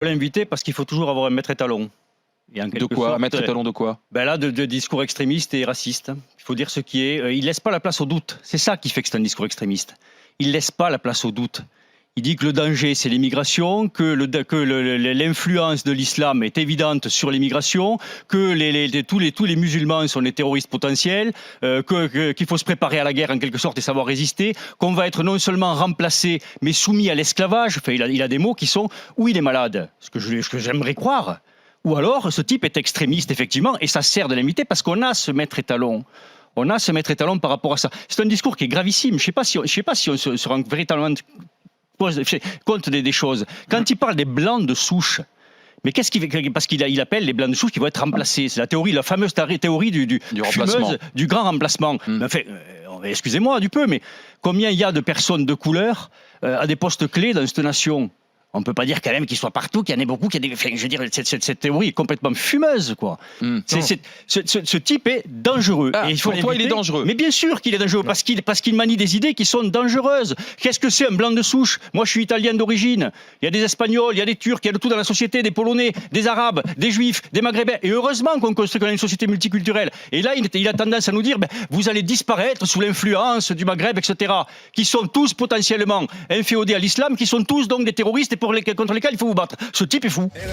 L'inviter parce qu'il faut toujours avoir un maître étalon. Et de quoi? Maître étalon de quoi? Ben là, de discours extrémistes et racistes. Il faut dire ce qui est. Il laisse pas la place au doute. C'est ça qui fait que c'est un discours extrémiste. Il laisse pas la place au doute. Il dit que le danger, c'est l'immigration, que l'influence de l'islam est évidente sur l'immigration, que tous les musulmans sont des terroristes potentiels, qu'il faut se préparer à la guerre en quelque sorte et savoir résister, qu'on va être non seulement remplacé, mais soumis à l'esclavage. Enfin, il a des mots qui sont où il est malade, ce que j'aimerais croire. Ou alors, ce type est extrémiste, effectivement, et ça sert de l'inviter parce qu'on a ce maître étalon. On a ce maître étalon par rapport à ça. C'est un discours qui est gravissime. Je ne sais pas si on se rend véritablement compte des choses. Quand il parle des blancs de souche, mais qu'est-ce qu'il fait? Parce qu'il appelle les blancs de souche qui vont être remplacés. C'est la fameuse théorie du grand remplacement. Mais enfin, excusez-moi du peu, mais combien il y a de personnes de couleur à des postes clés dans cette nation? On ne peut pas dire quand même qu'il soit partout, qu'il y en ait beaucoup, qu'il y a des... Enfin, je veux dire, cette théorie est complètement fumeuse, quoi. Ce type est dangereux. Ah, et pour toi, il est dangereux. Mais bien sûr qu'il est dangereux, parce qu'il manie des idées qui sont dangereuses. Qu'est-ce que c'est un blanc de souche? Moi, je suis italien d'origine. Il y a des Espagnols, il y a des Turcs, il y a de tout dans la société, des Polonais, des Arabes, des Juifs, des Maghrébins. Et heureusement qu'on construit une société multiculturelle. Et là, il a tendance à nous dire, vous allez disparaître sous l'influence du Maghreb, etc., qui sont tous potentiellement inféodés à l'islam, qui sont tous donc des terroristes contre lesquels il faut vous battre. Ce type est fou.